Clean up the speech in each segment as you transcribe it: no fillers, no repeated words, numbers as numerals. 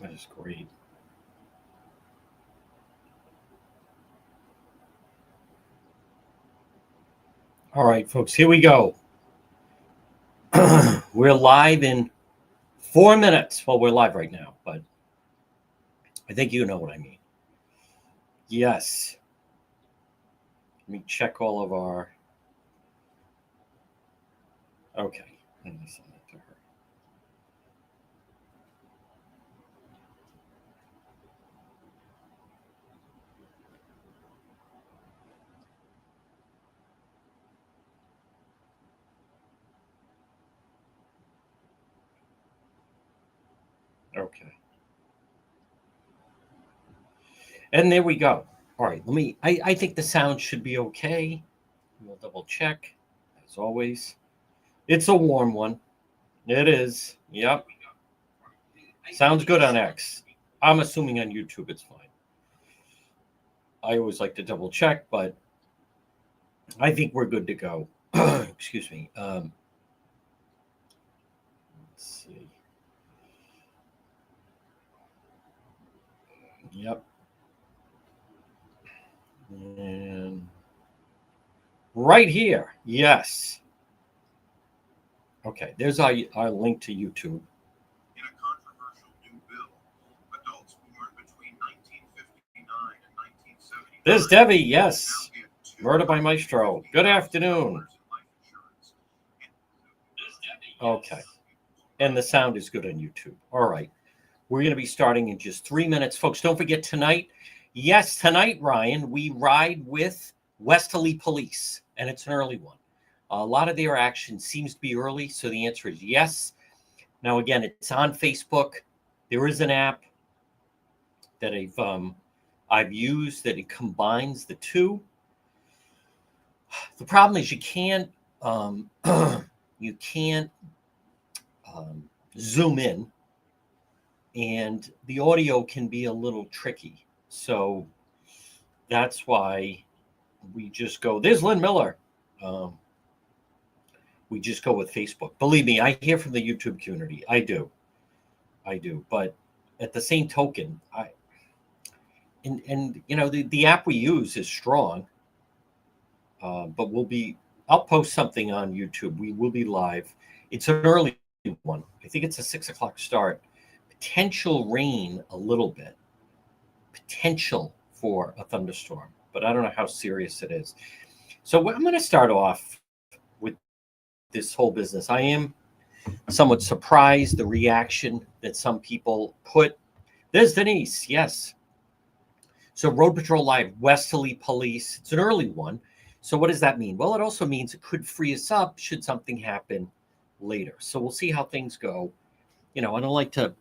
That is great. All right, folks, here we go. We're live in 4 minutes. Well, we're live right now, but I think you know what I mean. Yes. Let me check all of our. Okay. Let me send that to her. Okay. And there we go. All right. I think the sound should be okay. We'll double check, as always. It's a warm one. It is. Yep. Sounds good on X. I'm assuming on YouTube it's fine. I always like to double check, but I think we're good to go. Excuse me. Let's see. Yep. And right here. Yes. Okay. There's our link to YouTube. In a controversial new bill, adults born between 1959 and 1979 There's Debbie. Yes. now get Murder by Maestro. Good afternoon. $250,000 in life insurance. Okay. And the sound is good on YouTube. All right. We're going to be starting in just 3 minutes. Folks, don't forget tonight. Yes, tonight, Ryan, we ride with Westerly Police, and it's an early one. A lot of their action seems to be early, so the answer is yes. Now, again, it's on Facebook. There is an app that I've used that it combines the two. The problem is you can't you can't zoom in, and the audio can be a little tricky. So that's why we just go. There's Lynn Miller. We just go with Facebook. Believe me, I hear from the YouTube community. I do. But at the same token, and you know the app we use is strong. But I'll post something on YouTube. We will be live. It's an early one. I think it's a 6 o'clock start. Potential rain a little bit. Potential for a thunderstorm, but I don't know how serious it is. So I'm going to start off with this whole business. I am somewhat surprised the reaction that some people put. There's Denise. Yes. So Road Patrol Live, Westerly Police. It's an early one. So what does that mean? Well, it also means it could free us up should something happen later. So we'll see how things go. You know, I don't like to.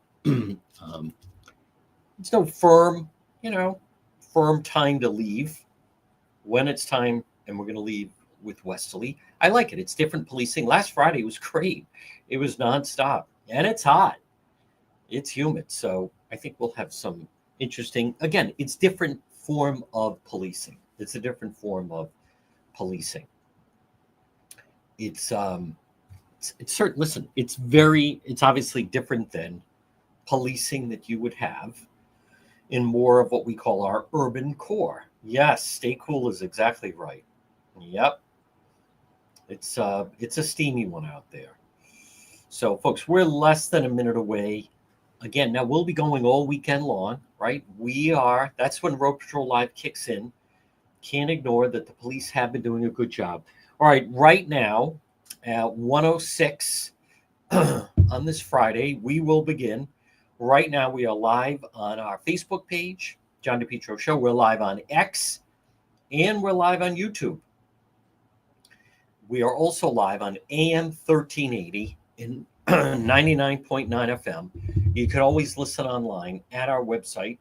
It's no firm, firm time to leave. When it's time, and we're going to leave with Westerly. I like it. It's different policing. Last Friday was great. It was nonstop, and it's hot. It's humid, so I think we'll have some interesting. Again, it's different form of policing. It's a different form of policing. It's certain. Listen, it's obviously different than policing that you would have in more of what we call our urban core. Yes, stay cool is exactly right. Yep. It's a steamy one out there. So folks, we're less than a minute away. Again, now we'll be going all weekend long, right? That's when Road Patrol Live kicks in. Can't ignore that the police have been doing a good job. All right, right now at 1:06 on this Friday, we will begin. Right now, we are live on our Facebook page, John DePietro Show. We're live on X, and we're live on YouTube. We are also live on AM 1380 in 99.9 FM. You can always listen online at our website,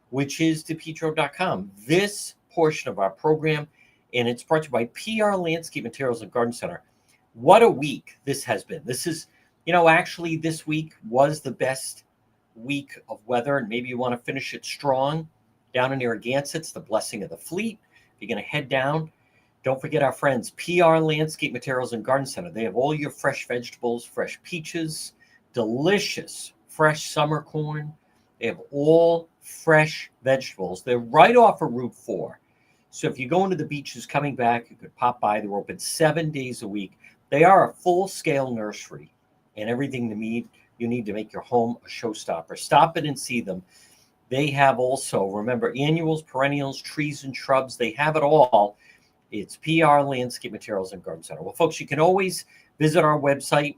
which is DePietro.com. This portion of our program, and it's brought to you by PR Landscape Materials and Garden Center. What a week this has been. This is, actually this week was the best week of weather, and maybe you want to finish it strong down in Narragansett. It's the blessing of the fleet. If you're going to head down, don't forget our friends, PR Landscape Materials and Garden Center. They have all your fresh vegetables, fresh peaches, delicious fresh summer corn. They have all fresh vegetables. They're right off of Route 4. So if you're going to the beaches coming back, you could pop by. They're open 7 days a week. They are a full-scale nursery and everything you need to make your home a showstopper. Stop it and see them. They have also, remember, annuals, perennials, trees and shrubs. They have it all. It's PR Landscape Materials and Garden Center. Well, folks, you can always visit our website,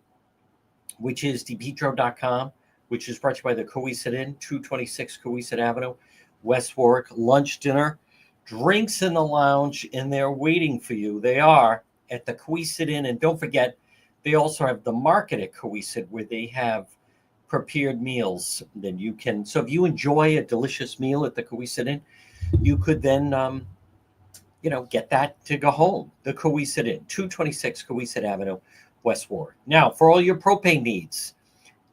which is depetro.com, which is brought to you by the Coesit Inn, 226 Coesit Avenue, West Warwick. Lunch, dinner, drinks in the lounge, and they're waiting for you. They are at the Coesit Inn. And don't forget, they also have the market at Coesit where they have prepared meals. Then you can, so if you enjoy a delicious meal at the Coesit Inn, you could then, get that to go home. The Coesit Inn, 226 Coesit Avenue, West Warwick. Now, for all your propane needs,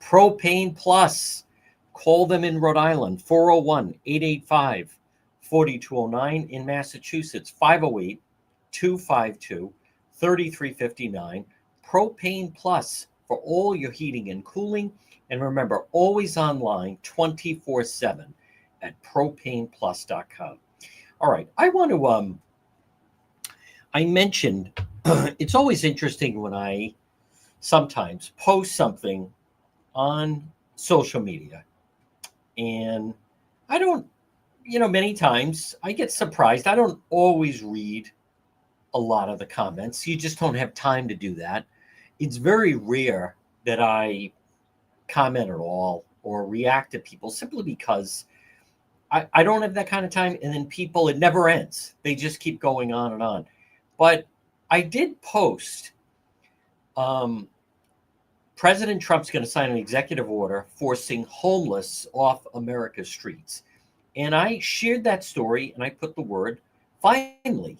Propane Plus, call them in Rhode Island, 401-885-4209. In Massachusetts, 508-252-3359. Propane Plus for all your heating and cooling. And remember, always online 24/7 at propaneplus.com. All right, I want to, I mentioned, it's always interesting when I sometimes post something on social media. And I don't, many times I get surprised. I don't always read a lot of the comments. You just don't have time to do that. It's very rare that I comment at all or react to people simply because I don't have that kind of time. And then people, it never ends. They just keep going on and on. But I did post, President Trump's going to sign an executive order forcing homeless off America's streets. And I shared that story and I put the word finally.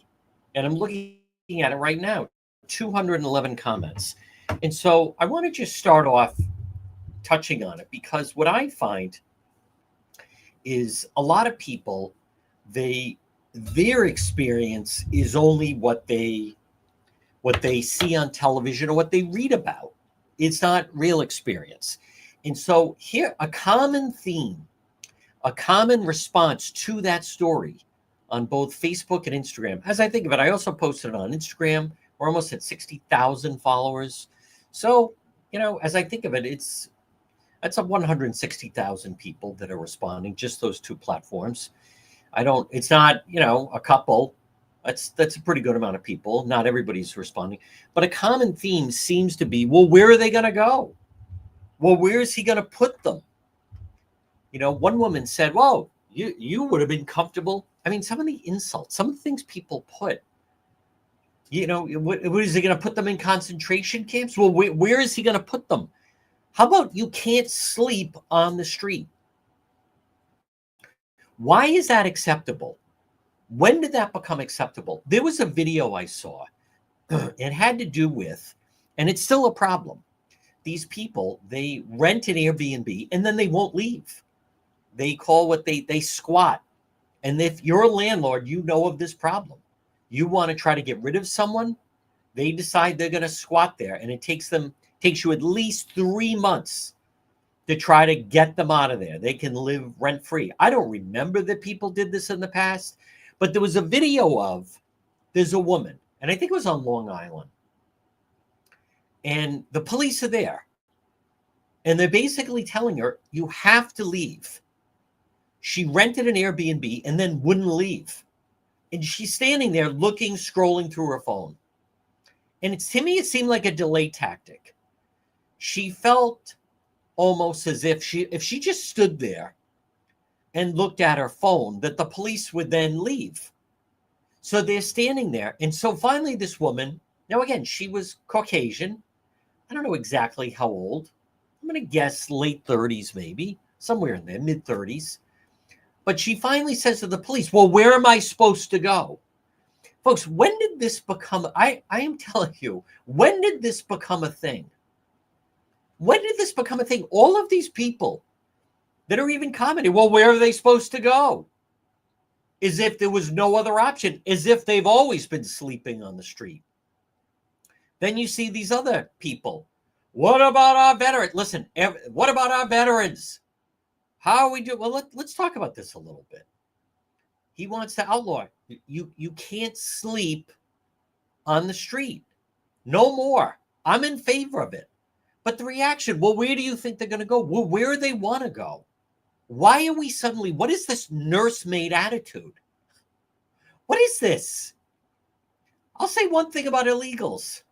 And I'm looking at it right now, 211 comments. And so I want to just start off touching on it because what I find is a lot of people, their experience is only what they see on television or what they read about. It's not real experience. And so here, a common theme, a common response to that story on both Facebook and Instagram. As I think of it, I also posted it on Instagram. We're almost at 60,000 followers. So, as I think of it, that's 160,000 people that are responding, just those two platforms. It's not, a couple. That's a pretty good amount of people. Not everybody's responding. But a common theme seems to be, well, where are they going to go? Well, where is he going to put them? One woman said, well, you would have been comfortable. I mean, some of the insults, some of the things people put, what is he going to put them in concentration camps? Well, where is he going to put them? How about you can't sleep on the street? Why is that acceptable? When did that become acceptable? There was a video I saw. It had to do with, and it's still a problem. These people, they rent an Airbnb and then they won't leave. They call they squat. And if you're a landlord, you know of this problem. You want to try to get rid of someone, they decide they're going to squat there. And it takes you at least 3 months to try to get them out of there. They can live rent free. I don't remember that people did this in the past, but there was a video there's a woman, and I think it was on Long Island. And the police are there. And they're basically telling her, you have to leave. She rented an Airbnb and then wouldn't leave. And she's standing there looking, scrolling through her phone. And to me, it seemed like a delay tactic. She felt almost as if she just stood there and looked at her phone, that the police would then leave. So they're standing there. And so finally this woman, now again, she was Caucasian. I don't know exactly how old. I'm going to guess late 30s, maybe, somewhere in there, mid 30s. But she finally says to the police, well, where am I supposed to go? Folks, when did this become, I am telling you, when did this become a thing? When did this become a thing? All of these people that are even commenting, well, where are they supposed to go? As if there was no other option, as if they've always been sleeping on the street. Then you see these other people. What about our veterans? Listen, what about our veterans? How are we doing? Well, let's talk about this a little bit. He wants to outlaw. You can't sleep on the street. No more. I'm in favor of it. But the reaction, well, where do you think they're going to go? Well, where do they want to go? Why are we suddenly, what is this nursemaid attitude? What is this? I'll say one thing about illegals.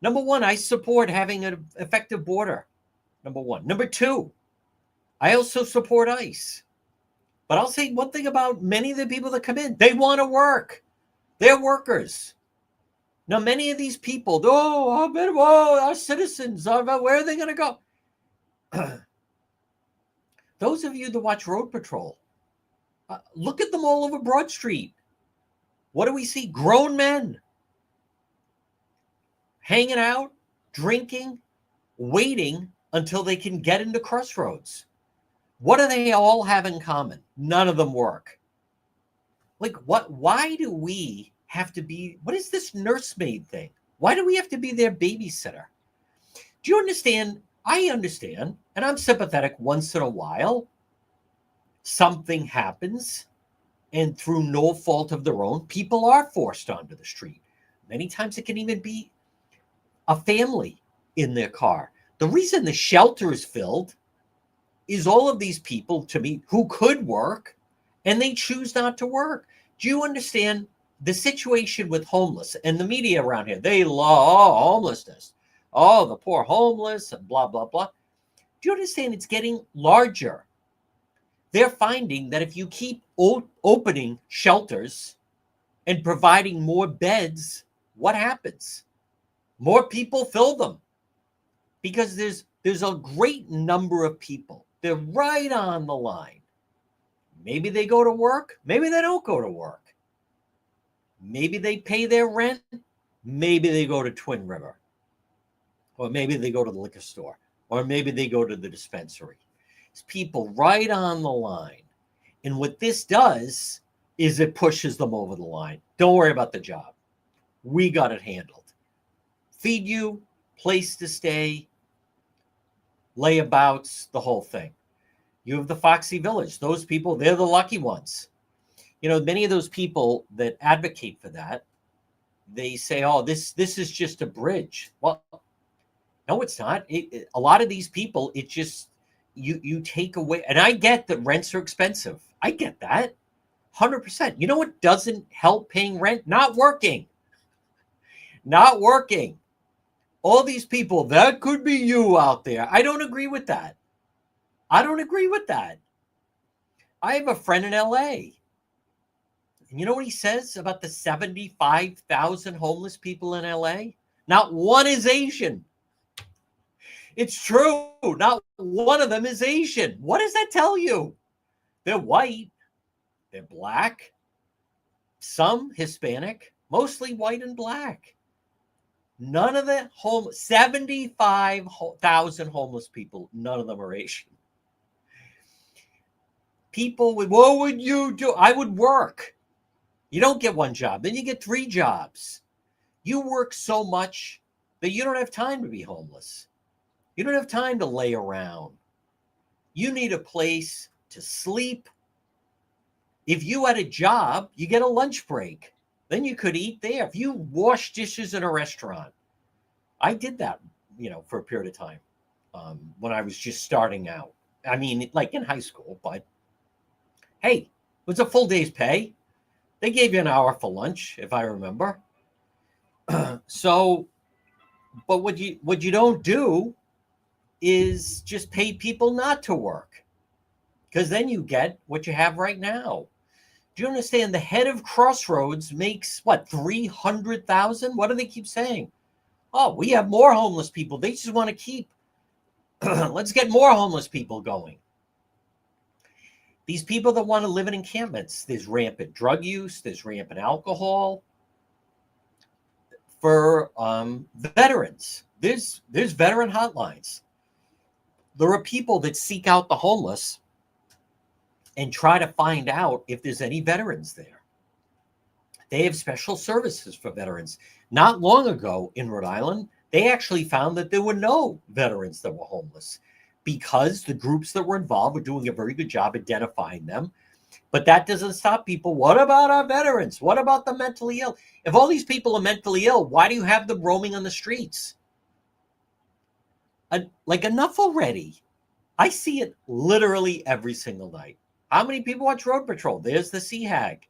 Number one, I support having an effective border. Number one. Number two, I also support ICE. But I'll say one thing about many of the people that come in. They want to work. They're workers. Now, many of these people, our citizens, where are they going to go? Those of you that watch Road Patrol, look at them all over Broad Street. What do we see? Grown men hanging out, drinking, waiting until they can get into crossroads. What do they all have in common? None of them work. Like, what? Why do we have to be, what is this nursemaid thing? Why do we have to be their babysitter? Do you understand? I understand, and I'm sympathetic once in a while. Something happens, and through no fault of their own, people are forced onto the street. Many times it can even be a family in their car. The reason the shelter is filled is all of these people, to me, who could work, and they choose not to work. Do you understand the situation with homeless and the media around here? They love homelessness. Oh, the poor homeless and blah, blah, blah. Do you understand it's getting larger? They're finding that if you keep opening shelters and providing more beds, what happens? More people fill them because there's a great number of people. They're right on the line. Maybe they go to work. Maybe they don't go to work. Maybe they pay their rent. Maybe they go to Twin River. Or maybe they go to the liquor store. Or maybe they go to the dispensary. It's people right on the line. And what this does is it pushes them over the line. Don't worry about the job. We got it handled. Feed you, place to stay, layabouts, the whole thing. You have the Foxy Village. Those people, they're the lucky ones. You know, many of those people that advocate for that, they say, oh, this is just a bridge. Well, no, it's not. A lot of these people, it just, you take away, and I get that rents are expensive. I get that, 100%. You know what doesn't help paying rent? Not working. Not working. All these people, that could be you out there. I don't agree with that. I don't agree with that. I have a friend in LA. And you know what he says about the 75,000 homeless people in LA? Not one is Asian. It's true. Not one of them is Asian. What does that tell you? They're white. They're black. Some Hispanic. Mostly white and black. None of the 75,000 homeless people, none of them are Asian. People with, what would you do? I would work. You don't get one job. Then you get 3 jobs. You work so much that you don't have time to be homeless. You don't have time to lay around. You need a place to sleep. If you had a job, you get a lunch break. Then you could eat there. If you wash dishes in a restaurant, I did that, for a period of time when I was just starting out. I mean, like in high school, but hey, it was a full day's pay. They gave you an hour for lunch, if I remember. So, but what you don't do is just pay people not to work, because then you get what you have right now. Do you understand? The head of Crossroads makes what, 300,000? What do they keep saying? Oh, we have more homeless people. They just want to keep. Let's get more homeless people going. These people that want to live in encampments, there's rampant drug use, there's rampant alcohol. For veterans, there's veteran hotlines. There are people that seek out the homeless and try to find out if there's any veterans there. They have special services for veterans. Not long ago in Rhode Island, they actually found that there were no veterans that were homeless. because the groups that were involved were doing a very good job identifying them. But that doesn't stop people. What about our veterans? What about the mentally ill? If all these people are mentally ill, why do you have them roaming on the streets? Like, enough already. I see it literally every single night. How many people watch Road Patrol? There's the sea hag.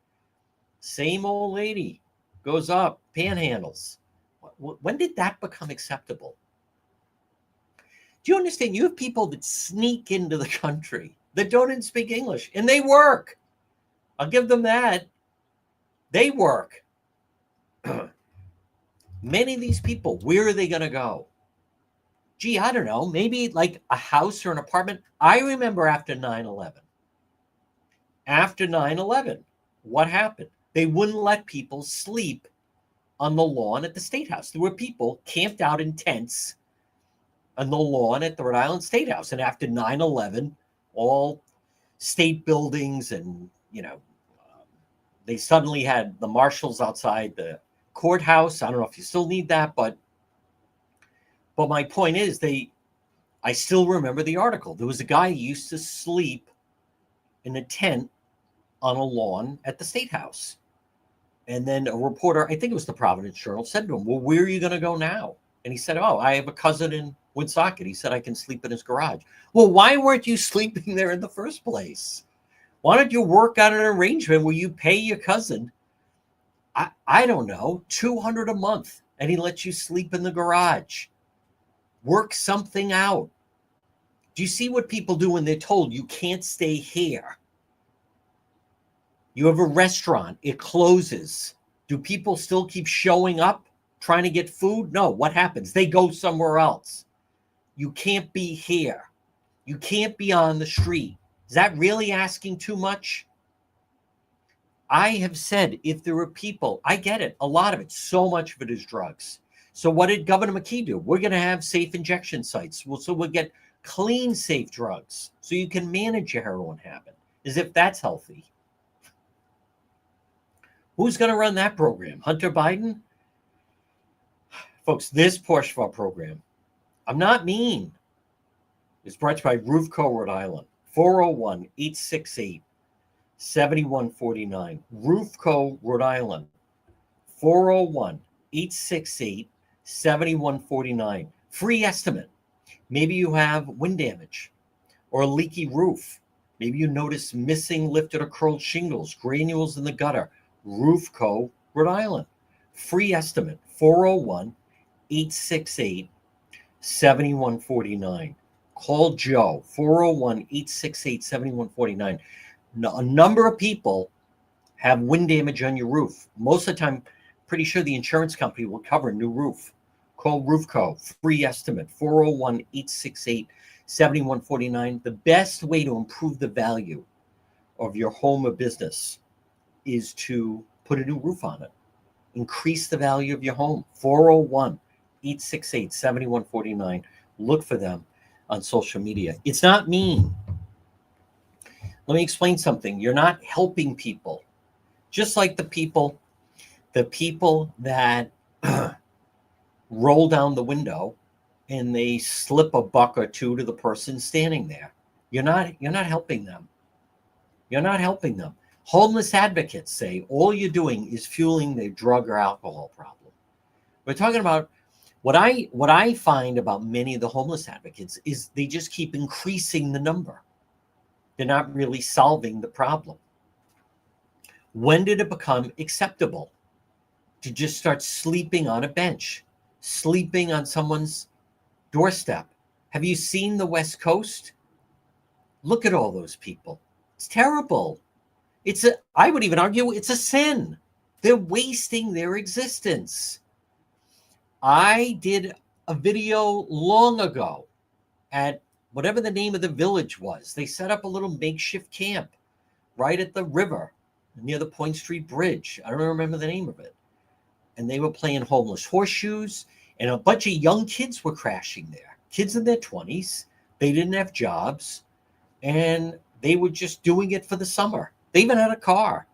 Same old lady goes up, panhandles. When did that become acceptable? Do you understand? You have people that sneak into the country that don't even speak English, and they work. I'll give them that. They work. Many of these people, where are they going to go? Gee, I don't know. Maybe like a house or an apartment. I remember after 9/11. After 9/11, what happened? They wouldn't let people sleep on the lawn at the State House. There were people camped out in tents on the lawn at the Rhode Island State House. And after 9/11, all state buildings and, they suddenly had the marshals outside the courthouse. I don't know if you still need that, but my point is I still remember the article. There was a guy who used to sleep in a tent on a lawn at the State House. And then a reporter, I think it was the Providence Journal, said to him, well, where are you going to go now? And he said, oh, I have a cousin in Woonsocket. He said, I can sleep in his garage. Well, why weren't you sleeping there in the first place? Why don't you work out an arrangement where you pay your cousin, I don't know, $200 a month, and he lets you sleep in the garage? Work something out. Do you see what people do when they're told you can't stay here? You have a restaurant, it closes. Do people still keep showing up trying to get food? No, what happens? They go somewhere else. You can't be here. You can't be on the street. Is that really asking too much? I have said if there are people, I get it, a lot of it, so much of it is drugs. So what did Governor McKee do? We're going to have safe injection sites. So we'll get clean, safe drugs so you can manage your heroin habit, as if that's healthy. Who's going to run that program? Hunter Biden? Folks, this portion of our program, I'm not mean, is brought to you by Roofco, Rhode Island. 401-868-7149. Roofco, Rhode Island. 401-868-7149. Free estimate. Maybe you have wind damage or a leaky roof. Maybe you notice missing lifted or curled shingles, granules in the gutter. Roofco, Rhode Island. Free estimate. 401-868-7149. Call Joe. 401-868-7149. A number of people have wind damage on your roof. Most of the time, pretty sure the insurance company will cover a new roof. Call Roofco. Free estimate. 401-868-7149. The best way to improve the value of your home or business is to put a new roof on it. Increase the value of your home. 401-868-7149. Look for them on social media. It's not mean. Let me explain something. You're not helping people. Just like the people that roll down the window and they slip a buck or two to the person standing there. You're not helping them. You're not helping them. Homeless advocates say all you're doing is fueling their drug or alcohol problem. We're talking about what I find about many of the homeless advocates is they just keep increasing the number. They're not really solving the problem. When did it become acceptable to just start sleeping on a bench, sleeping on someone's doorstep? Have you seen the West Coast? Look at all those people. It's terrible. I would even argue it's a sin. They're wasting their existence. I did a video long ago at whatever the name of the village was. They set up a little makeshift camp right at the river near the Point Street Bridge. I don't remember the name of it. And they were playing homeless horseshoes, and a bunch of young kids were crashing there. Kids in their 20s. They didn't have jobs, and they were just doing it for the summer. They even had a car,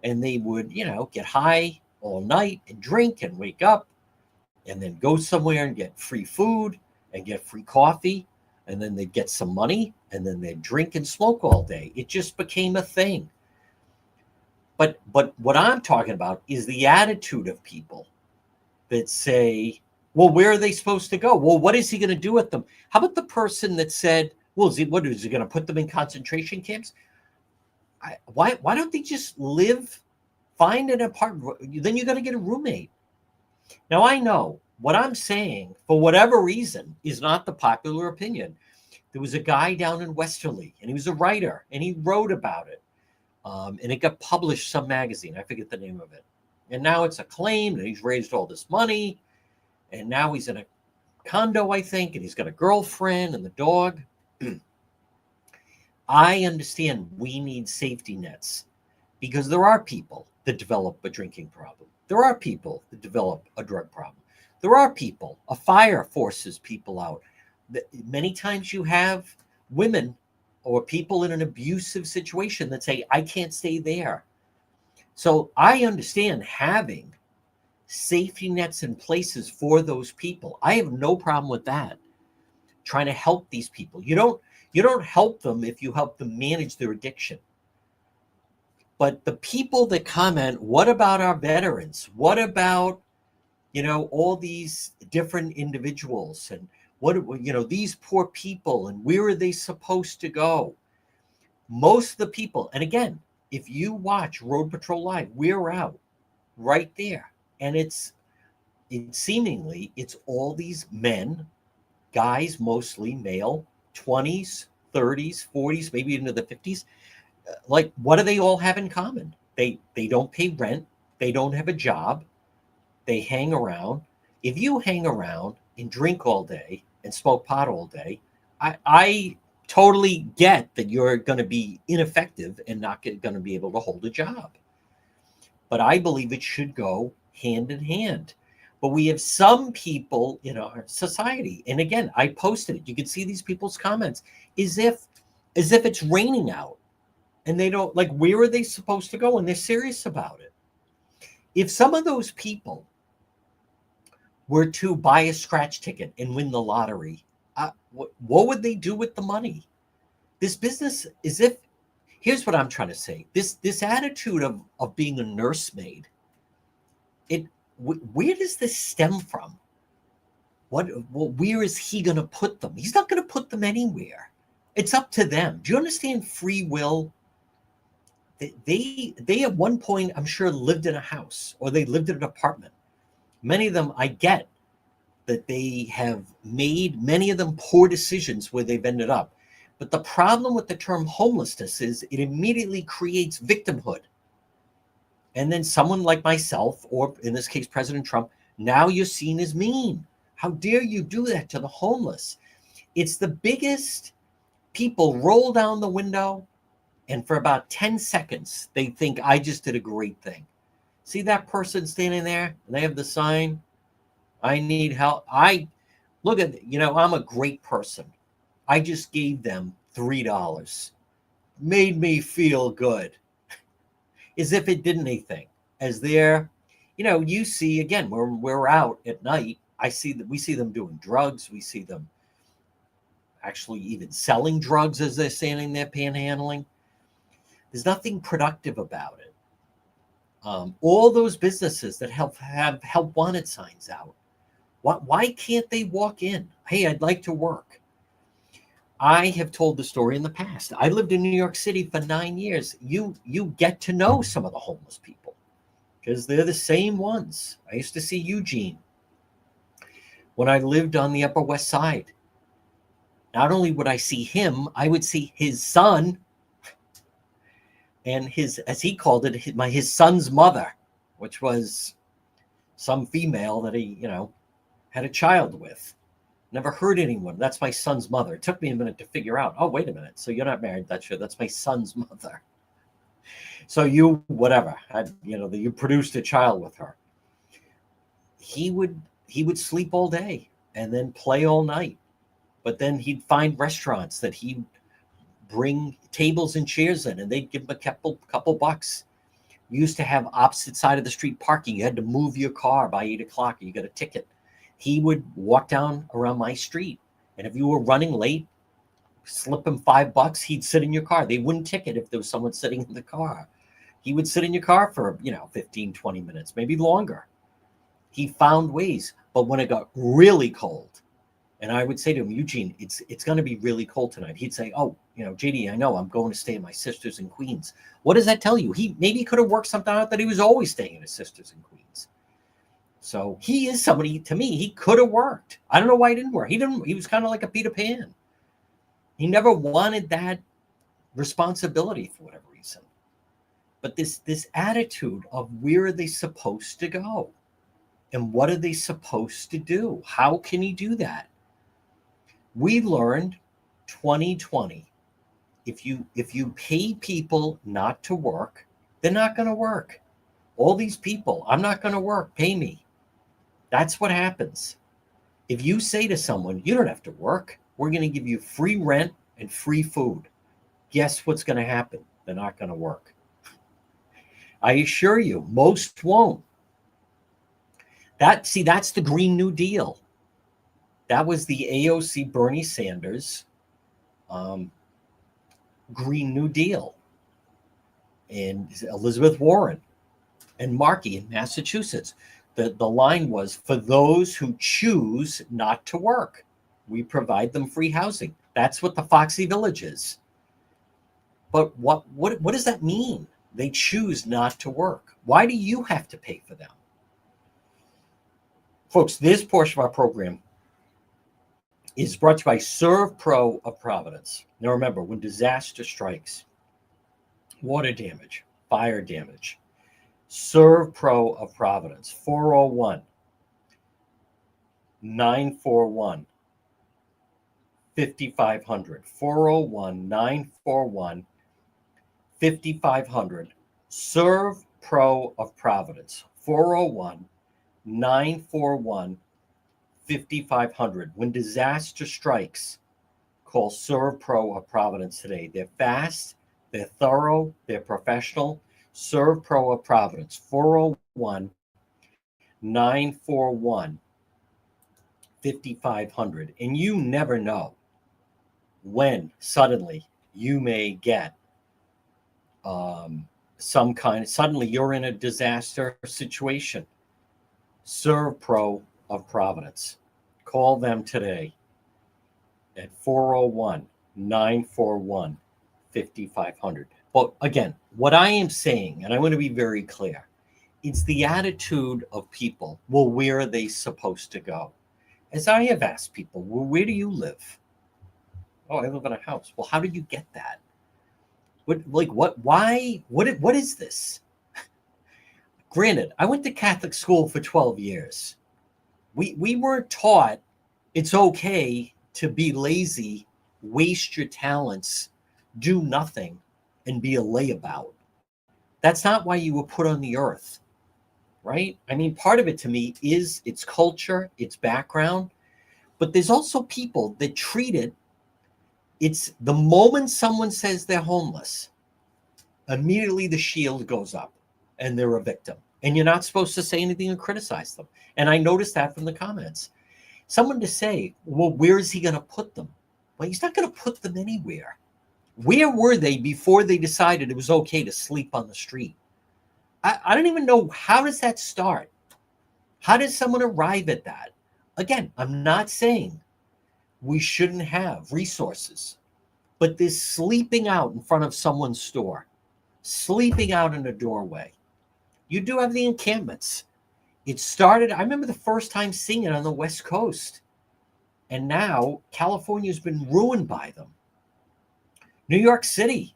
and they would, get high all night and drink and wake up and then go somewhere and get free food and get free coffee. and then they'd get some money, and then they'd drink and smoke all day. It just became a thing. But what I'm talking about is the attitude of people that say, well, where are they supposed to go? Well, what is he going to do with them? How about the person that said, well, is he going to put them in concentration camps? Why don't they just find an apartment? Then you got to get a roommate. Now, I know what I'm saying, for whatever reason, is not the popular opinion. There was a guy down in Westerly, and he was a writer, and he wrote about it. And it got published some magazine. I forget the name of it. And now it's acclaimed, and he's raised all this money. And now he's in a condo, I think, and he's got a girlfriend and the dog. I understand we need safety nets because there are people that develop a drinking problem. There are people that develop a drug problem. There are people, a fire forces people out. Many times you have women or people in an abusive situation that say, I can't stay there. So I understand having safety nets in places for those people. I have no problem with that. Trying to help these people. You don't help them if you help them manage their addiction. But the people that comment, what about our veterans? What about, all these different individuals, and these poor people, and where are they supposed to go? Most of the people, and again, if you watch Road Patrol Live, we're out right there. And it's all these men, guys, mostly male, 20s, 30s, 40s, maybe into the 50s. Like, what do they all have in common? They don't pay rent. They don't have a job. They hang around. If you hang around and drink all day and smoke pot all day, I totally get that you're going to be ineffective and not going to be able to hold a job. But I believe it should go hand in hand. But we have some people in our society, and again, I posted it. You can see these people's comments as if it's raining out, and they don't, like, where are they supposed to go? And they're serious about it. If some of those people were to buy a scratch ticket and win the lottery, what would they do with the money? This business is here's what I'm trying to say. This attitude of being a nursemaid, where does this stem from? Where is he going to put them? He's not going to put them anywhere. It's up to them. Do you understand free will? They at one point, I'm sure, lived in a house, or they lived in an apartment. Many of them, I get that they have made, many of them, poor decisions where they've ended up. But the problem with the term homelessness is it immediately creates victimhood. And then someone like myself, or in this case, President Trump, now you're seen as mean. How dare you do that to the homeless? It's the biggest. People roll down the window, and for about 10 seconds, they think I just did a great thing. See that person standing there? And they have the sign, I need help. Look at, I'm a great person. I just gave them $3. Made me feel good. As if it did anything. As they're, you see, again, we're out at night. We see them doing drugs. We see them actually even selling drugs as they're standing there panhandling. There's nothing productive about it. All those businesses that have help wanted signs out. Why can't they walk in? Hey, I'd like to work. I have told the story in the past. I lived in New York City for 9 years. You get to know some of the homeless people because they're the same ones. I used to see Eugene when I lived on the Upper West Side. Not only would I see him, I would see his son and his, as he called it, his son's mother, which was some female that he, had a child with. Never heard anyone. That's my son's mother. It took me a minute to figure out, oh, wait a minute. So you're not married. That's my son's mother. So you produced a child with her. He would sleep all day and then play all night. But then he'd find restaurants that he'd bring tables and chairs in, and they'd give him a couple bucks. You used to have opposite side of the street parking. You had to move your car by 8 o'clock. You got a ticket. He would walk down around my street. And if you were running late, slip him $5, he'd sit in your car. They wouldn't ticket if there was someone sitting in the car. He would sit in your car for, 15, 20 minutes, maybe longer. He found ways. But when it got really cold, and I would say to him, Eugene, it's going to be really cold tonight. He'd say, oh, JD, I know I'm going to stay at my sister's in Queens. What does that tell you? He maybe could have worked something out that he was always staying at his sister's in Queens. So he is somebody, to me, he could have worked. I don't know why he didn't work. He was kind of like a Peter Pan. He never wanted that responsibility for whatever reason. But this attitude of where are they supposed to go? And what are they supposed to do? How can he do that? We learned 2020. If you pay people not to work, they're not going to work. All these people, I'm not going to work, pay me. That's what happens. If you say to someone, you don't have to work, we're going to give you free rent and free food. Guess what's going to happen? They're not going to work. I assure you, most won't. That's the Green New Deal. That was the AOC Bernie Sanders Green New Deal. And Elizabeth Warren and Markey in Massachusetts. The line was, for those who choose not to work, we provide them free housing. That's what the Foxy Village is. But what does that mean? They choose not to work. Why do you have to pay for them? Folks, this portion of our program is brought to you by Serve Pro of Providence. Now remember, when disaster strikes, water damage, fire damage, Serve Pro of Providence, 401 941 5500, 401 941 5500, Serve Pro of Providence, 401 941 5500. When disaster strikes, call Serve Pro of Providence today. They're fast, they're thorough, they're professional. Serve Pro of Providence, 401 941 5500. And you never know when suddenly you may get suddenly you're in a disaster situation. Serve Pro of Providence. Call them today at 401 941 5500. But again, what I am saying, and I want to be very clear, it's the attitude of people. Well, where are they supposed to go? As I have asked people, well, where do you live? Oh, I live in a house. Well, how did you get that? What is this? Granted, I went to Catholic school for 12 years. We weren't taught it's okay to be lazy, waste your talents, do nothing, and be a layabout. That's not why you were put on the earth, right? I mean, part of it to me is its culture, its background, but there's also people that treat it. It's the moment someone says they're homeless, immediately the shield goes up and they're a victim. And you're not supposed to say anything and criticize them. And I noticed that from the comments. Someone to say, well, where is he going to put them? Well, he's not going to put them anywhere. Where were they before they decided it was okay to sleep on the street? I don't even know, how does that start? How does someone arrive at that? Again, I'm not saying we shouldn't have resources, but this sleeping out in front of someone's store, sleeping out in a doorway. You do have the encampments. It started, I remember the first time seeing it on the West Coast. And now California's been ruined by them. New York City,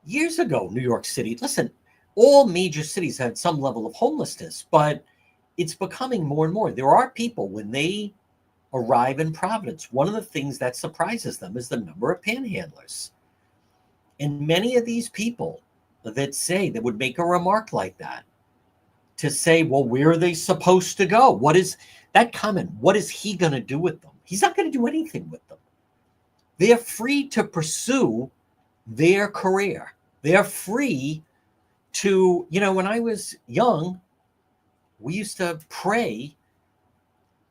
years ago, New York City, listen, all major cities had some level of homelessness, but it's becoming more and more. There are people, when they arrive in Providence, one of the things that surprises them is the number of panhandlers. And many of these people that would make a remark like that, to say, well, where are they supposed to go? What is that comment? What is he going to do with them? He's not going to do anything with them. They're free to pursue their career. They're free to, when I was young, we used to pray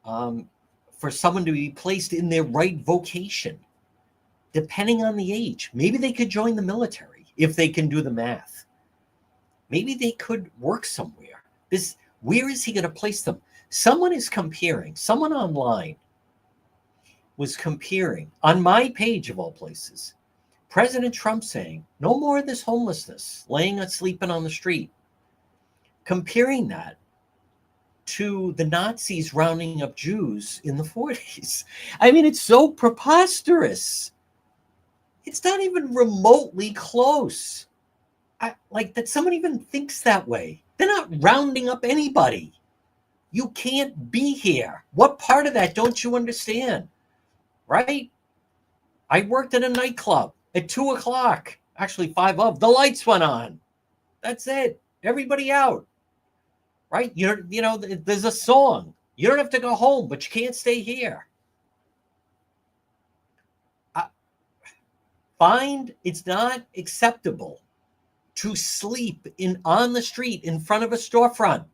for someone to be placed in their right vocation. depending on the age, maybe they could join the military if they can do the math. Maybe they could work somewhere. Where is he going to place them? Someone online was comparing, on my page of all places, President Trump saying, no more of this homelessness, laying and sleeping on the street, comparing that to the Nazis rounding up Jews in the 40s. I mean, it's so preposterous. It's not even remotely close. Like that someone even thinks that way. They're not rounding up anybody. You can't be here. What part of that don't you understand? Right? I worked at a nightclub at 2:00. Actually, 5 of the lights went on. That's it. Everybody out. Right? There's a song. You don't have to go home, but you can't stay here. It's not acceptable to sleep on the street in front of a storefront.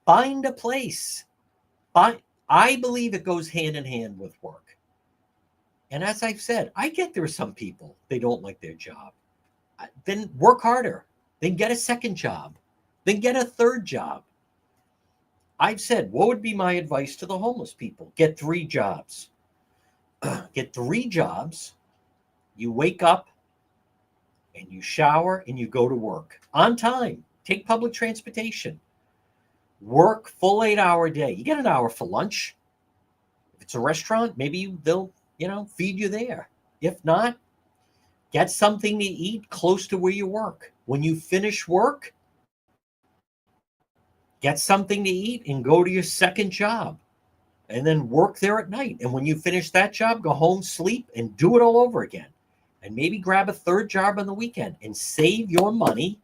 Find a place. I believe it goes hand in hand with work. And as I've said, I get there are some people, they don't like their job. Then work harder. Then get a second job. Then get a third job. I've said, what would be my advice to the homeless people? Get 3 jobs. Get 3 jobs. You wake up and you shower and you go to work on time. Take public transportation. Work full 8-hour day. You get an hour for lunch. If it's a restaurant, maybe they'll, feed you there. If not, get something to eat close to where you work. When you finish work, get something to eat and go to your second job and then work there at night. And when you finish that job, go home, sleep, and do it all over again. And maybe grab a third job on the weekend and save your money.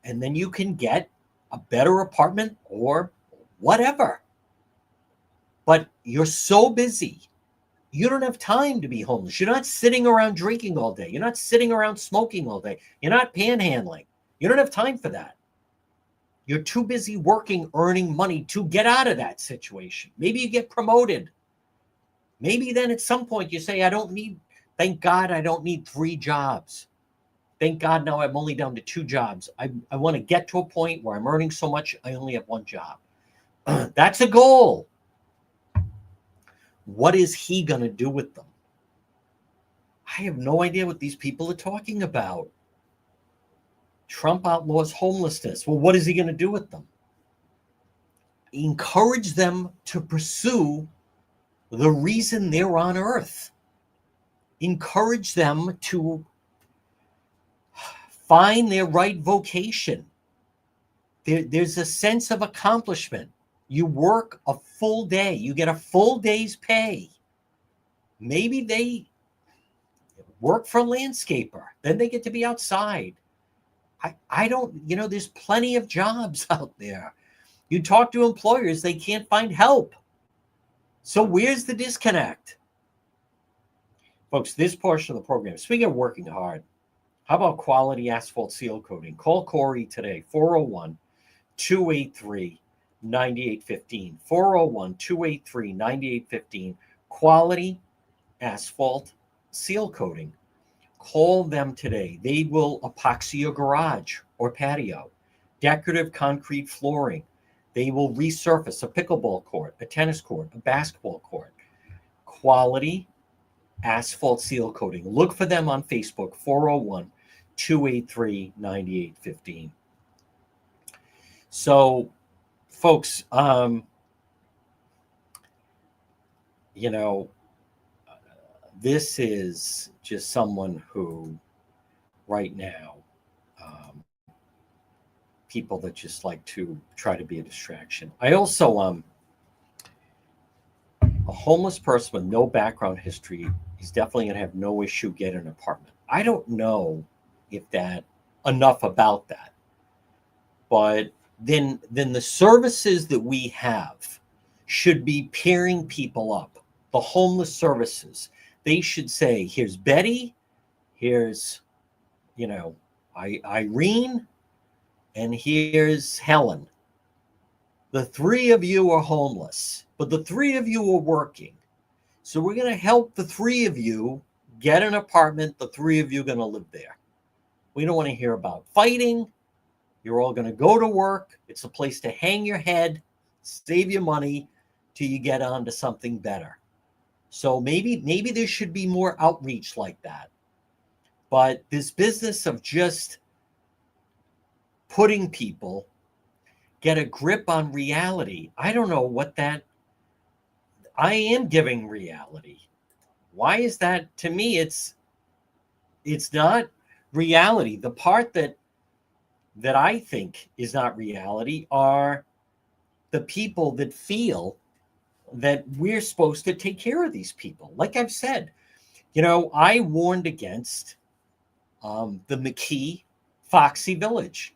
And then you can get a better apartment or whatever. But you're so busy. You don't have time to be homeless. You're not sitting around drinking all day. You're not sitting around smoking all day. You're not panhandling. You don't have time for that. You're too busy working, earning money to get out of that situation. Maybe you get promoted. Maybe then at some point you say, thank God I don't need 3 jobs. Thank God now I'm only down to 2 jobs. I want to get to a point where I'm earning so much, I only have 1 job. That's a goal. What is he going to do with them? I have no idea what these people are talking about. Trump outlaws homelessness. Well, what is he going to do with them? Encourage them to pursue the reason they're on earth. Encourage them to find their right vocation. There's a sense of accomplishment. You work a full day. You get a full day's pay. Maybe they work for a landscaper. Then they get to be outside. I don't, there's plenty of jobs out there. You talk to employers, they can't find help. So where's the disconnect? Folks, this portion of the program, speaking of working hard, how about quality asphalt seal coating? Call Corey today, 401-283-9815. 401-283-9815. Quality asphalt seal coating. Call them today. They will epoxy your garage or patio, decorative concrete flooring. They will resurface a pickleball court, a tennis court, a basketball court. Quality asphalt seal coating. Look for them on Facebook, 401-283-9815. So, folks, this is just someone who right now, people that just like to try to be a distraction. I also, a homeless person with no background history is definitely going to have no issue getting an apartment. I don't know if that enough about that, but then the services that we have should be pairing people up. The homeless services, they should say, here's Betty, here's, Irene, and here's Helen. The 3 of you are homeless, but the 3 of you are working. So we're going to help the 3 of you Get an apartment. The three of you are going to live there. We don't want to hear about fighting. You're all going to go to work. It's a place to hang your head, save your money till you get on to something better. So maybe there should be more outreach like that. But this business of just putting people, get a grip on reality. I don't know what that, I am giving reality. Why is that? To me, it's not reality. The part that I think is not reality are the people that feel that we're supposed to take care of these people. Like I've said, I warned against the McKee Foxy Village.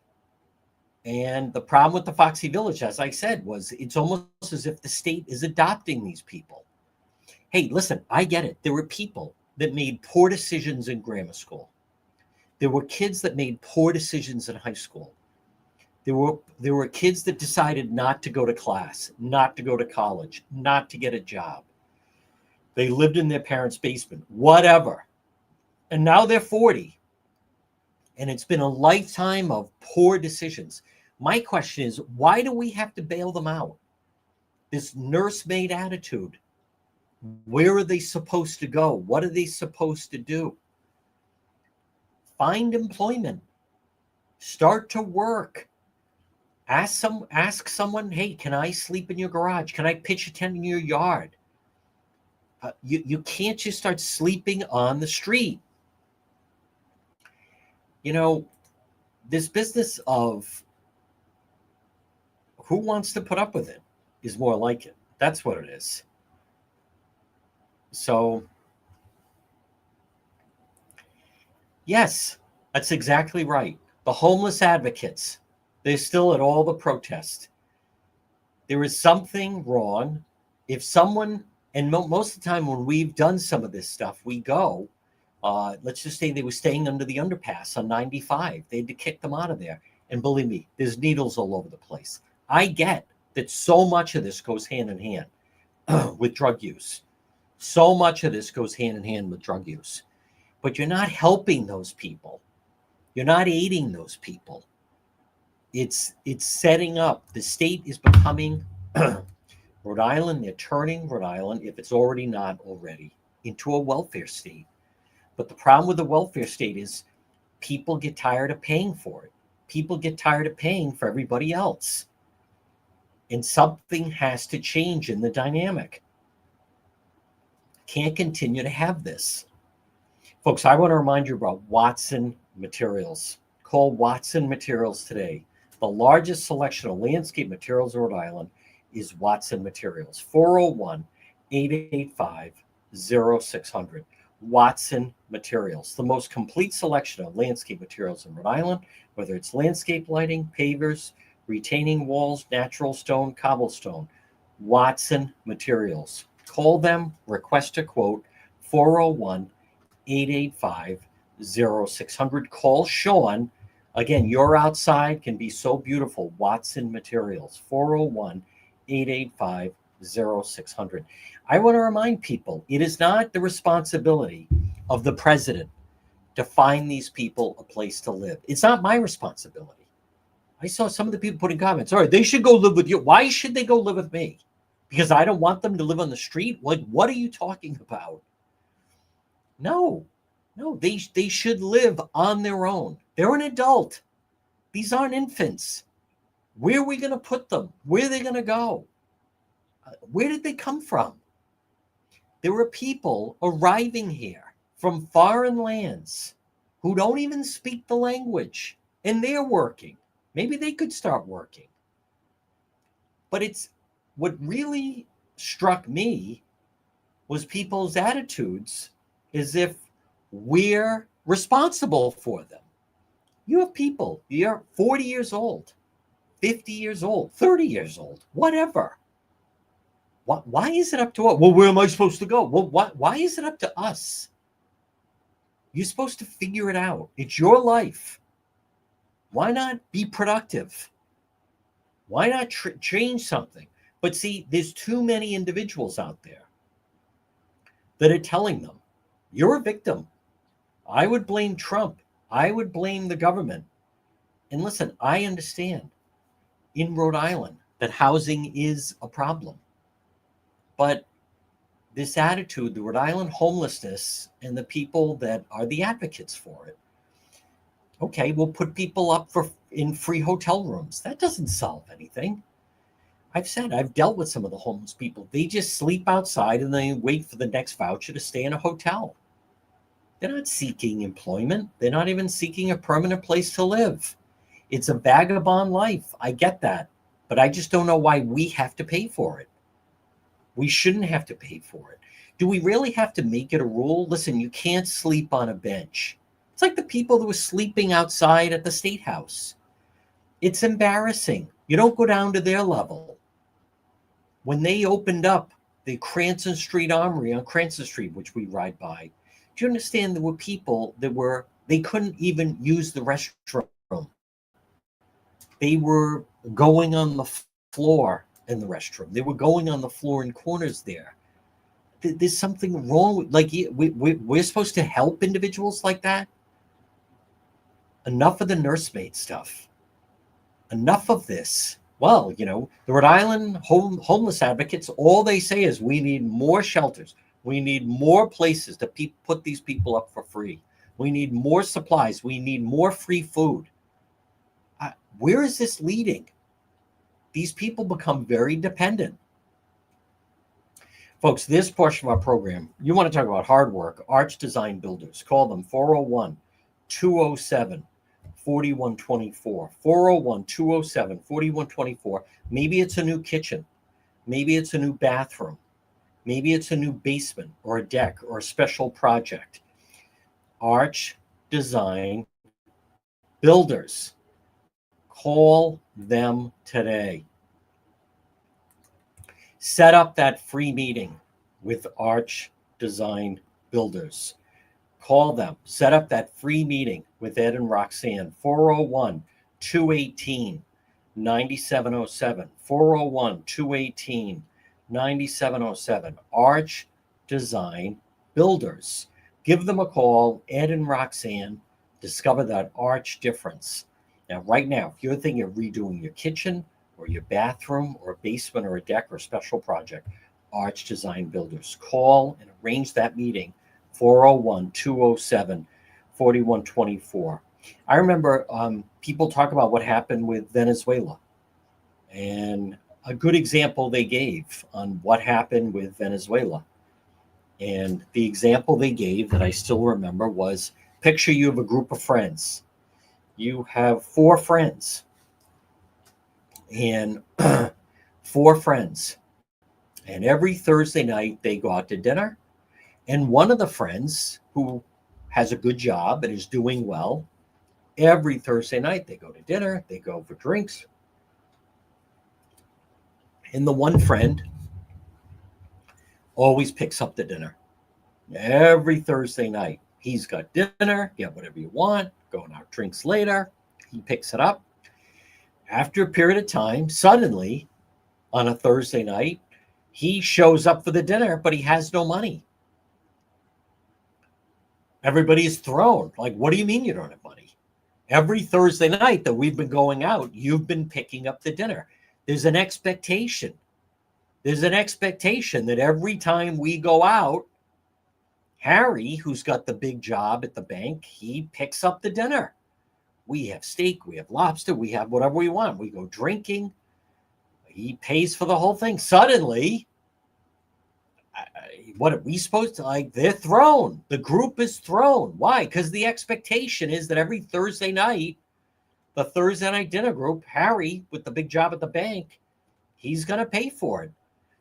And the problem with the Foxy Village, as I said, was it's almost as if the state is adopting these people. Hey, listen, I get it. There were people that made poor decisions in grammar school. There were kids that made poor decisions in high school. There were kids that decided not to go to class, not to go to college, not to get a job. They lived in their parents' basement, whatever. And now they're 40. And it's been a lifetime of poor decisions. My question is, why do we have to bail them out? This nursemaid attitude. Where are they supposed to go? What are they supposed to do? Find employment. Start to work. Ask someone, hey, can I sleep in your garage? Can I pitch a tent in your yard? You can't just start sleeping on the street. This business of who wants to put up with it is more like it. That's what it is. So, yes, that's exactly right. The homeless advocates, they're still at all the protests. There is something wrong. If someone, and most of the time when we've done some of this stuff, we go, let's just say they were staying under the underpass on 95. They had to kick them out of there. And believe me, there's needles all over the place. I get that so much of this goes hand in hand with drug use. So much of this goes hand in hand with drug use. But you're not helping those people. You're not aiding those people. It's setting up. The state is becoming Rhode Island. They're turning Rhode Island, if it's already not already, into a welfare state. But the problem with the welfare state is people get tired of paying for it. People get tired of paying for everybody else. And something has to change in the dynamic. Can't continue to have this. Folks, I want to remind you about Watson Materials. Call Watson Materials today. The largest selection of landscape materials in Rhode Island is Watson Materials. 401-885-0600. Watson Materials, the most complete selection of landscape materials in Rhode Island, whether it's landscape lighting, pavers, retaining walls, natural stone, cobblestone. Watson Materials. Call them, request a quote, 401-885-0600. Call Sean. Again, your outside can be so beautiful. Watson Materials, 401-885-0600. I want to remind people, it is not the responsibility of the president to find these people a place to live. It's not my responsibility. I saw some of the people putting comments, all right, they should go live with you. Why should they go live with me? Because I don't want them to live on the street? Like, what are you talking about? No, they should live on their own. They're an adult. These aren't infants. Where are we going to put them? Where are they going to go? Where did they come from? There were people arriving here from foreign lands who don't even speak the language, and they're working. Maybe they could start working. But it's what really struck me was people's attitudes as if we're responsible for them. You have people, you're 40 years old, 50 years old, 30 years old, whatever. Why is it up to us? Well, where am I supposed to go? Well, why is it up to us? You're supposed to figure it out. It's your life. Why not be productive? Why not change something? But see, there's too many individuals out there that are telling them, You're a victim. I would blame Trump. I would blame the government. And listen, I understand in Rhode Island that housing is a problem. But this attitude, the Rhode Island homelessness, and the people that are the advocates for it, okay, we'll put people up for in free hotel rooms. That doesn't solve anything. I've dealt with some of the homeless people. They just sleep outside and they wait for the next voucher to stay in a hotel. They're not seeking employment. They're not even seeking a permanent place to live. It's a vagabond life. I get that. But I just don't know why we have to pay for it. We shouldn't have to pay for it. Do we really have to make it a rule? Listen, you can't sleep on a bench. It's like the people that were sleeping outside at the State House. It's embarrassing. You don't go down to their level. When they opened up the Cranston Street Armory on Cranston Street, which we ride by, do you understand there were people they couldn't even use the restroom. They were going on the floor in the restroom. They were going on the floor in corners there. There's something wrong. Like we're supposed to help individuals like that. Enough of the nursemaid stuff. Enough of this. Well, the Rhode Island homeless advocates, all they say is we need more shelters. We need more places to put these people up for free. We need more supplies. We need more free food. Where is this leading? These people become very dependent. Folks, this portion of our program, you want to talk about hard work, Arch Design Builders. Call them 401-207-4124. 401-207-4124. Maybe it's a new kitchen. Maybe it's a new bathroom. Maybe it's a new basement or a deck or a special project. Arch Design Builders. Call them today. Set up that free meeting with Arch Design Builders. Call them. Set up that free meeting with Ed and Roxanne. 401-218-9707. 401-218-9707. Arch Design Builders. Give them a call, Ed and Roxanne. Discover that Arch difference. Now, right now, if you're thinking of redoing your kitchen or your bathroom or a basement or a deck or a special project, Arch Design Builders. Call and arrange that meeting, 401-207-4124. I remember people talk about what happened with Venezuela. And a good example they gave on what happened with Venezuela. And the example they gave that I still remember was, picture you have a group of friends. You have 4 friends. And 4 friends. And every Thursday night they go out to dinner. And one of the friends who has a good job and is doing well, every Thursday night they go to dinner, they go for drinks. And the one friend always picks up the dinner. Every Thursday night. He's got dinner, get whatever you want, going out drinks later. He picks it up. After a period of time, suddenly, on a Thursday night, he shows up for the dinner, but he has no money. Everybody's thrown. Like, what do you mean you don't have money? Every Thursday night that we've been going out, you've been picking up the dinner. There's an expectation. There's an expectation that every time we go out, Harry, who's got the big job at the bank, he picks up the dinner. We have steak, we have lobster, we have whatever we want. We go drinking. He pays for the whole thing. Suddenly, what are we supposed to like? They're thrown. The group is thrown. Why? Because the expectation is that every Thursday night, the Thursday night dinner group, Harry, with the big job at the bank, he's going to pay for it.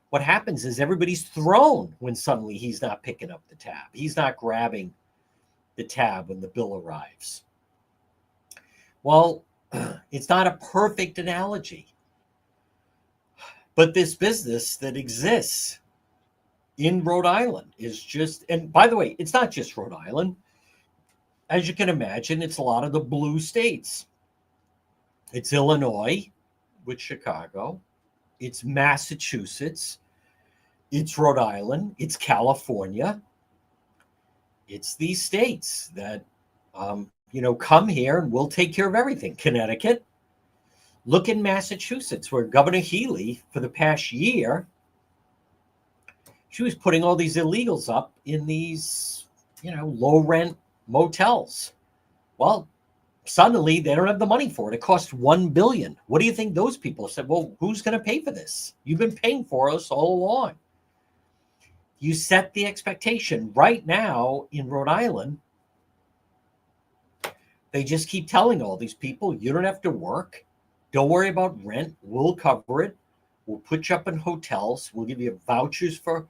What happens is everybody's thrown when suddenly he's not picking up the tab. He's not grabbing the tab when the bill arrives. Well, it's not a perfect analogy. But this business that exists in Rhode Island is just, and by the way, it's not just Rhode Island. As you can imagine, it's a lot of the blue states. It's Illinois with Chicago. It's Massachusetts. It's Rhode Island. It's California. It's these states that, come here and we'll take care of everything. Connecticut, look in Massachusetts, where Governor Healy, for the past year, she was putting all these illegals up in these, low rent motels. Well, suddenly they don't have the money for it. It costs $1 billion. What do you think those people said? Well, who's going to pay for this? You've been paying for us all along. You set the expectation. Right now in Rhode Island, they just keep telling all these people, you don't have to work. Don't worry about rent. We'll cover it. We'll put you up in hotels. We'll give you vouchers for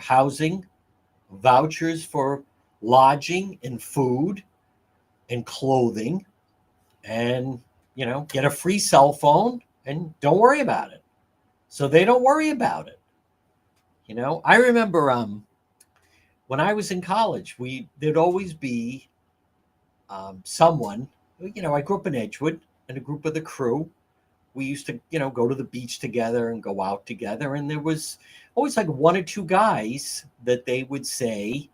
housing, vouchers for lodging and food and clothing, and get a free cell phone, and don't worry about it. So they don't worry about it. I remember when I was in college, there'd always be someone. I grew up in Edgewood, and a group of the crew. We used to, go to the beach together and go out together. And there was always like one or two guys that they would say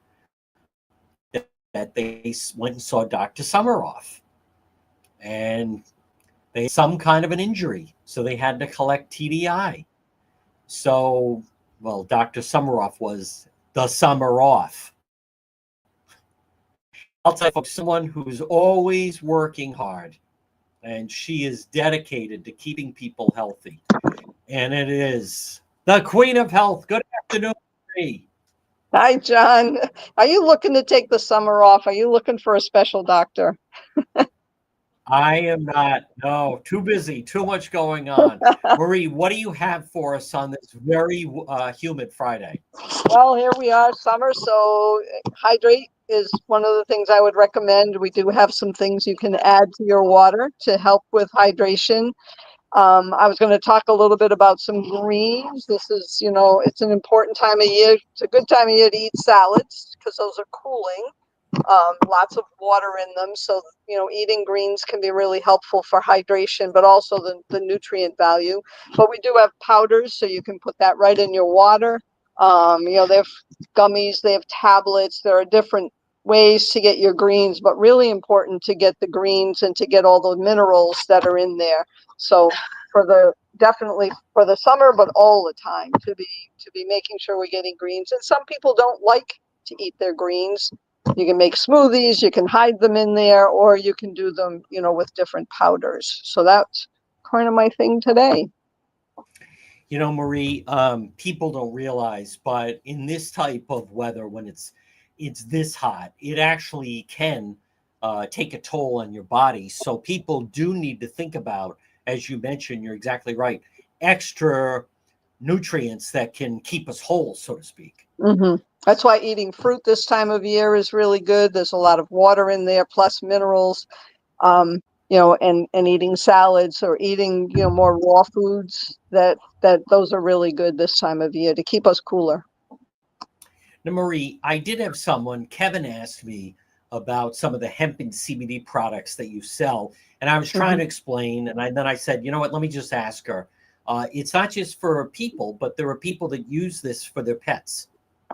that they went and saw Dr. Summeroff. And they had some kind of an injury. So they had to collect TDI. So, well, Dr. Summeroff was the summer off. I'll tell you, folks, someone who's always working hard, and she is dedicated to keeping people healthy. And it is the Queen of Health. Good afternoon, Marie. Hi, John. Are you looking to take the summer off? Are you looking for a special doctor? I am not. No, too busy. Too much going on. Marie, what do you have for us on this very humid Friday? Well, here we are, summer, so hydrate is one of the things I would recommend. We do have some things you can add to your water to help with hydration. I was going to talk a little bit about some greens. This is, it's an important time of year. It's a good time of year to eat salads because those are cooling. Lots of water in them. So, eating greens can be really helpful for hydration, but also the nutrient value. But we do have powders, so you can put that right in your water. They have gummies, they have tablets. There are different ways to get your greens, but really important to get the greens and to get all the minerals that are in there. So definitely for the summer, but all the time to be making sure we're getting greens. And some people don't like to eat their greens. You can make smoothies, you can hide them in there, or you can do them, with different powders. So that's kind of my thing today. Marie, people don't realize, but in this type of weather, when it's this hot, it actually can take a toll on your body. So people do need to think about, as you mentioned, you're exactly right, extra nutrients that can keep us whole, so to speak. Mm-hmm. That's why eating fruit this time of year is really good. There's a lot of water in there, plus minerals. And eating salads or eating, more raw foods that those are really good this time of year to keep us cooler. Now, Marie, I did have Kevin asked me about some of the hemp and CBD products that you sell. And I was trying to explain. And then I said, you know what, let me just ask her. It's not just for people, but there are people that use this for their pets.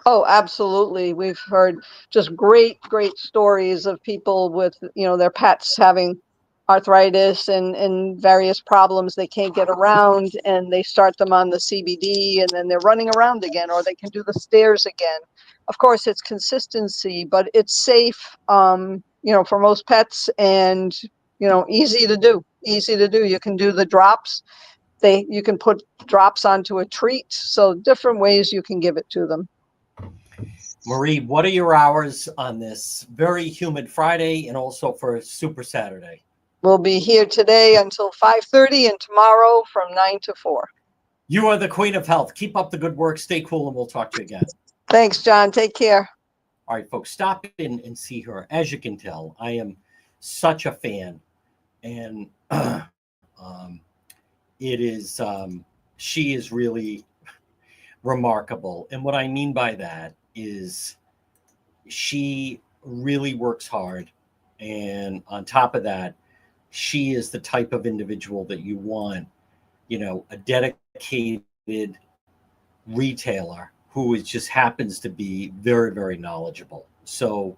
Oh, absolutely. We've heard just great stories of people with, their pets having arthritis and various problems they can't get around, and they start them on the CBD, and then they're running around again, or they can do the stairs again. Of course, it's consistency, but it's safe, for most pets, and, easy to do. You can do the drops. You can put drops onto a treat. So different ways you can give it to them. Marie, what are your hours on this very humid Friday and also for Super Saturday? We'll be here today until 5:30 and tomorrow from 9 to 4. You are the Queen of Health. Keep up the good work. Stay cool, and we'll talk to you again. Thanks, John. Take care. All right, folks, stop in and see her. As you can tell, I am such a fan. And she is really remarkable. And what I mean by that is she really works hard. And on top of that, she is the type of individual that you want, a dedicated retailer who just happens to be very, very knowledgeable. So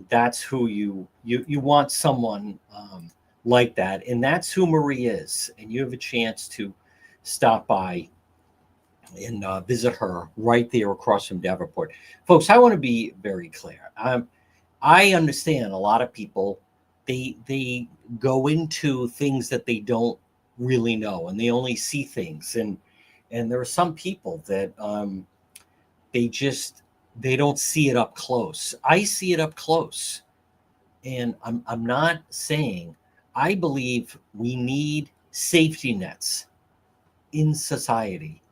that's who you want, someone like that, and that's who Marie is. And you have a chance to stop by and visit her right there across from Davenport. Folks, I want to be very clear. I understand a lot of people, they go into things that they don't really know, and they only see things, and there are some people that they just they don't see it up close. I see it up close, and I'm not saying, I believe we need safety nets in society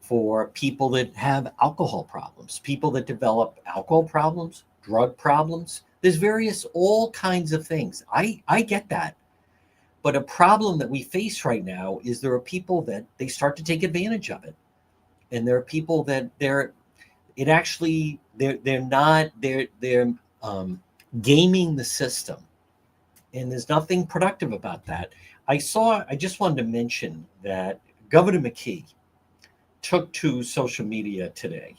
for people that have alcohol problems, people that develop alcohol problems, drug problems. There's various, all kinds of things. I get that. But a problem that we face right now is there are people that they start to take advantage of it. And there are people that they're gaming the system. And there's nothing productive about that. I just wanted to mention that Governor McKee took to social media today,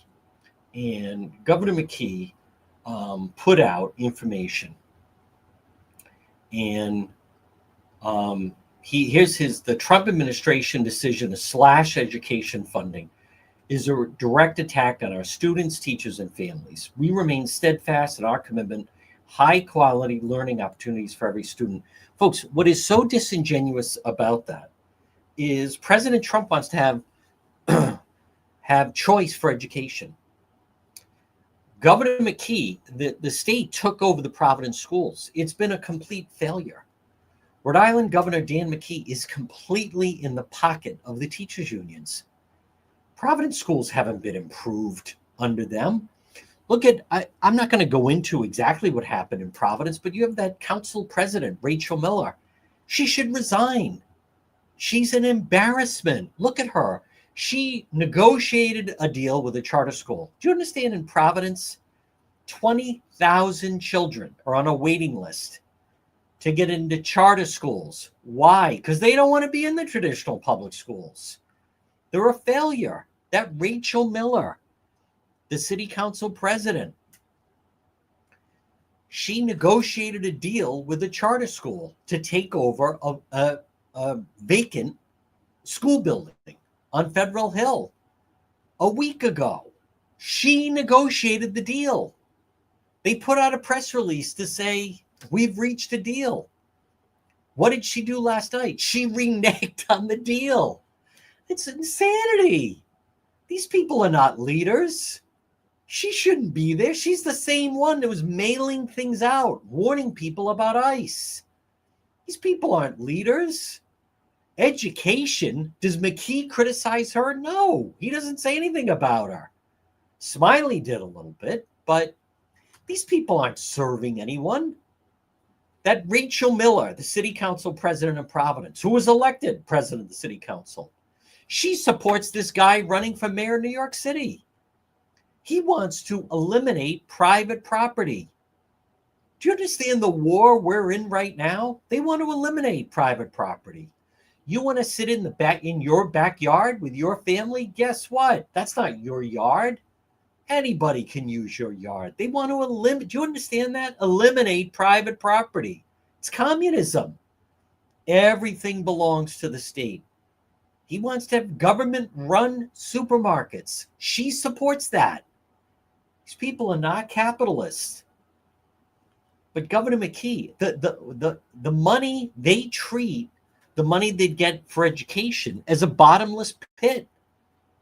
and Governor McKee put out information, and the Trump administration decision to slash education funding is a direct attack on our students, teachers, and families. We remain steadfast in our commitment, high quality learning opportunities for every student. Folks, what is so disingenuous about that is President Trump wants to have choice for education. Governor McKee, the state took over the Providence schools. It's been a complete failure. Rhode Island Governor Dan McKee is completely in the pocket of the teachers unions. Providence schools haven't been improved under them. I'm not going to go into exactly what happened in Providence, but you have that council president, Rachel Miller. She should resign. She's an embarrassment. Look at her. She negotiated a deal with a charter school. Do you understand, in Providence, 20,000 children are on a waiting list to get into charter schools. Why? Because they don't want to be in the traditional public schools. They're a failure. That Rachel Miller, the city council president, she negotiated a deal with a charter school to take over a vacant school building on Federal Hill a week ago. She negotiated the deal. They put out a press release to say, we've reached a deal. What did she do last night? She reneged on the deal. It's insanity. These people are not leaders. She shouldn't be there. She's the same one that was mailing things out, warning people about ICE. These people aren't leaders. Education, does McKee criticize her? No, he doesn't say anything about her. Smiley did a little bit, but these people aren't serving anyone. That Rachel Miller, the city council president of Providence, who was elected president of the city council, she supports this guy running for mayor of New York City. He wants to eliminate private property. Do you understand the war we're in right now? They want to eliminate private property. You want to sit in your backyard with your family? Guess what? That's not your yard. Anybody can use your yard. They want to eliminate. Do you understand that? Eliminate private property. It's communism. Everything belongs to the state. He wants to have government-run supermarkets. She supports that. These people are not capitalists. But Governor McKee, the money they treat, the money they get for education, as a bottomless pit.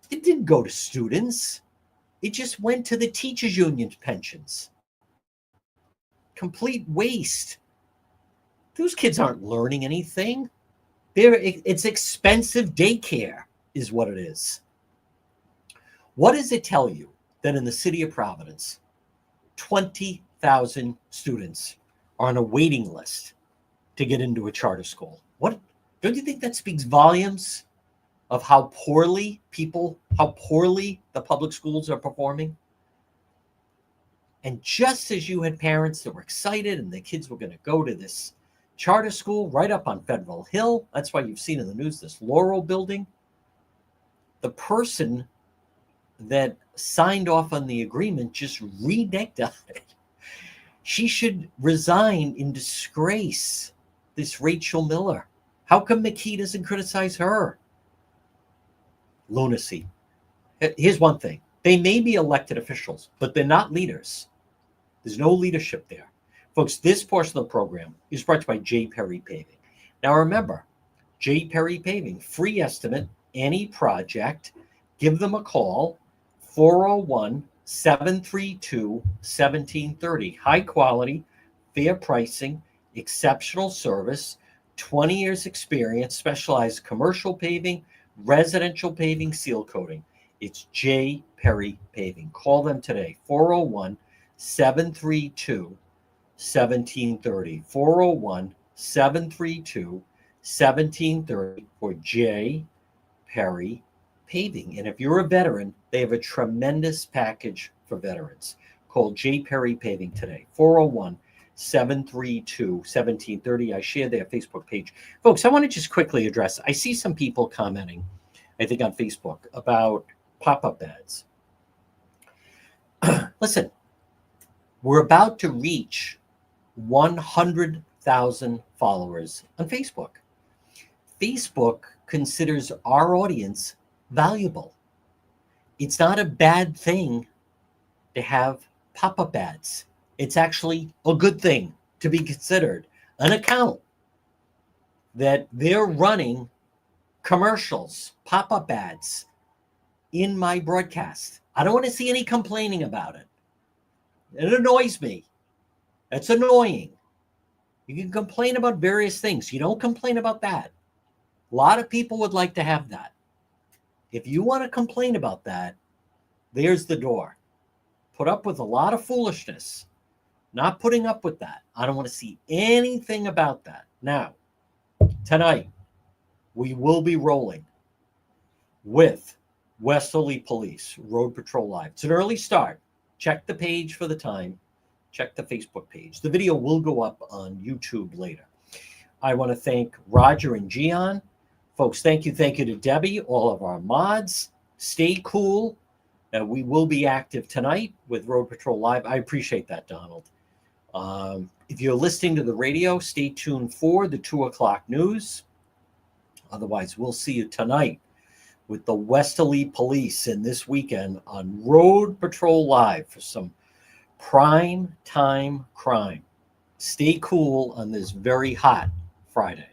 It didn't go to students. It just went to the teachers' union's pensions. Complete waste. Those kids aren't learning anything. It's expensive daycare is what it is. What does it tell you that in the city of Providence, 20,000 students are on a waiting list to get into a charter school? What, don't you think that speaks volumes of how poorly the public schools are performing? And just as you had parents that were excited and the kids were going to go to this charter school right up on Federal Hill, that's why you've seen in the news this Laurel building, the person that signed off on the agreement just reneged on it. She should resign in disgrace, this Rachel Miller. How come McKee doesn't criticize her? Lunacy. Here's one thing. They may be elected officials, but they're not leaders. There's no leadership there. Folks, this portion of the program is brought to you by J. Perry Paving. Now remember, J. Perry Paving, free estimate, any project. Give them a call, 401-732-1730. High quality, fair pricing, exceptional service, 20 years experience, specialized commercial paving, residential paving, seal coating. It's J. Perry Paving. Call them today, 401-732-1730. 401-732-1730 for J. Perry Paving. And if you're a veteran, they have a tremendous package for veterans. Call J. Perry Paving today, 401-732-1730. I share their Facebook page. Folks, I want to just quickly address, I see some people commenting, I think on Facebook, about pop-up ads. Listen, we're about to reach 100,000 followers on Facebook. Facebook considers our audience valuable. It's not a bad thing to have pop-up ads. It's actually a good thing to be considered an account that they're running commercials, pop-up ads in my broadcast. I don't want to see any complaining about it. It annoys me. That's annoying. You can complain about various things. You don't complain about that. A lot of people would like to have that. If you want to complain about that, there's the door. Put up with a lot of foolishness. Not putting up with that. I don't want to see anything about that. Now, tonight, we will be rolling with Westerly Police Road Patrol Live. It's an early start. Check the page for the time. Check the Facebook page. The video will go up on YouTube later. I want to thank Roger and Gian. Folks, thank you. Thank you to Debbie, all of our mods. Stay cool. We will be active tonight with Road Patrol Live. I appreciate that, Donald. If you're listening to the radio, stay tuned for the 2 o'clock news. Otherwise, we'll see you tonight with the Westerly Police and this weekend on Road Patrol Live for some prime time crime. Stay cool on this very hot Friday.